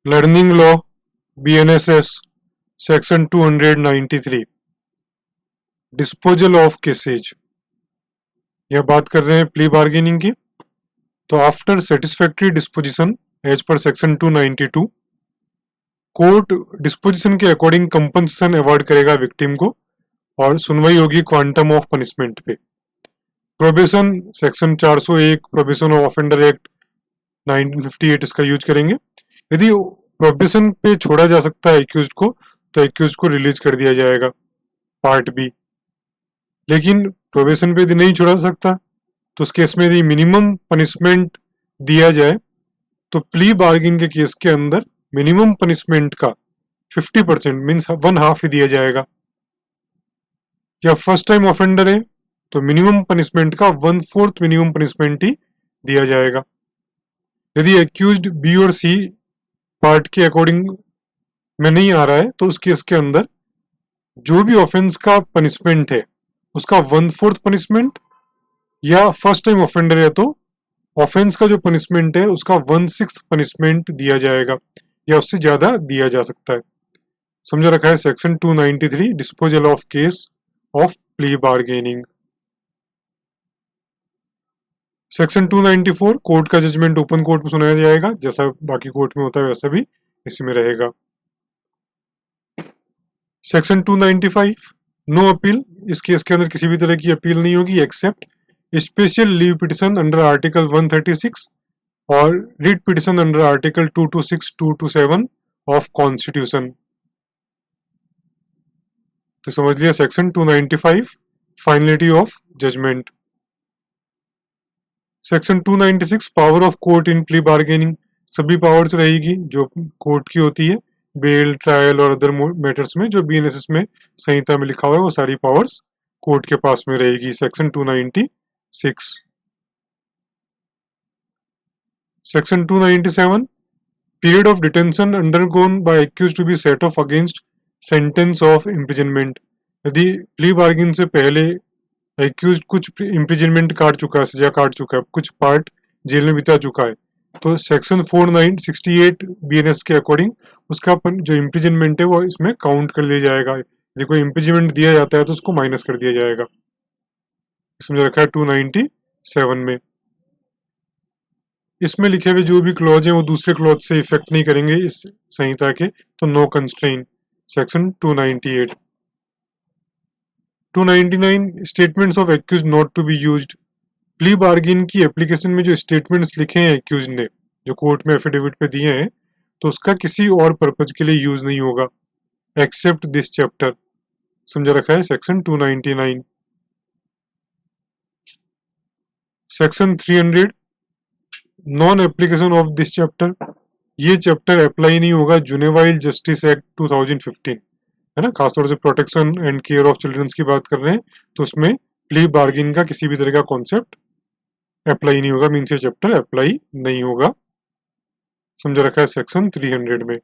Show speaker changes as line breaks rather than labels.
Learning law BNSS section 293 disposal of cases. यह बात कर रहे हैं प्ली बार्गेनिंग की। तो after satisfactory disposition as per section 292 court disposition के अकॉर्डिंग कंपनसेशन अवार्ड करेगा विक्टिम को और सुनवाई होगी क्वांटम ऑफ पनिशमेंट पे। Probation section 401 probation of offender act 1958 इसका यूज करेंगे। यदि प्रोबेशन पे छोड़ा जा सकता है एक्यूज्ड को तो एक्यूज्ड को रिलीज कर दिया जाएगा पार्ट बी। लेकिन प्रोबेशन पे यदि नहीं छोड़ा जा सकता तो उस केस में यदि मिनिमम पनिशमेंट दिया जाए तो प्ली बार्गेन के केस के अंदर मिनिमम पनिशमेंट का 50% मीन्स 1/2 ही दिया जाएगा। या फर्स्ट टाइम ऑफेंडर है तो मिनिमम पनिशमेंट का 1/4 मिनिमम पनिशमेंट ही दिया जाएगा। यदि एक्यूज्ड बी और सी पार्ट के अकॉर्डिंग में नहीं आ रहा है तो उस केस के अंदर जो भी ऑफेंस का पनिशमेंट है उसका 1/4 पनिशमेंट, या फर्स्ट टाइम ऑफेंडर है तो ऑफेंस का जो पनिशमेंट है उसका 1/6 पनिशमेंट दिया जाएगा या उससे ज्यादा दिया जा सकता है। समझा रखा है section 293 disposal of case of plea bargaining. Section 294 court का जजमेंट ओपन कोर्ट में सुनाया जाएगा, जैसा बाकी कोर्ट में होता है वैसा भी इसमें रहेगा। सेक्शन 295 नो अपील, इस केस के अंदर किसी भी तरह की अपील नहीं होगी except special leave petition under article 136 और writ petition under article 226 227 of constitution. तो समझ लिया section 295 finality of judgment. Section 296 power of court in plea bargaining, सभी पावर्स रहेगी जो कोर्ट की होती है बेल ट्रायल और अदर मैटर्स में जो BNSS में संहिता में लिखा हुआ है वो सारी पावर्स कोर्ट के पास में रहेगी। Section 296। Section 297 period of detention undergone by accused to be set off against sentence of imprisonment. यदि प्ली बार्गेन से पहले एक्यूज्ड कुछ इम्प्रिजनमेंट काट चुका है, सजा काट चुका है, कुछ पार्ट जेल में बिता चुका है तो सेक्शन 468 BNS के अकॉर्डिंग उसका जो इम्प्रिजनमेंट है वो इसमें काउंट कर लिया जाएगा। यदि कोई इम्प्रिजनमेंट दिया जाता है तो उसको माइनस कर दिया जाएगा। समझ रखा है 297 में। इसमें लिखे हुए जो भी क्लॉज है वो दूसरे क्लॉज से इफेक्ट नहीं करेंगे इस संहिता के, तो no constraint. Section 298। 299 statements of accused not to be used, plea bargain की एप्लीकेशन में जो स्टेटमेंट्स लिखे हैं एक्यूज ने जो कोर्ट में एफिडेविट पे दिए हैं तो उसका किसी और पर्पज के लिए यूज नहीं होगा एक्सेप्ट दिस चैप्टर। समझा रखा है section 299। Section 300 non application of this chapter, ये चैप्टर अप्लाई नहीं होगा जुनेवाइल जस्टिस एक्ट 2015 है ना, खासतौर से protection and care of childrens की बात कर रहे हैं तो उसमें प्ली बार्गेन का किसी भी तरह का कॉन्सेप्ट अप्लाई नहीं होगा, मीन्स ये चैप्टर अप्लाई नहीं होगा। समझा रखा है सेक्शन 300 में।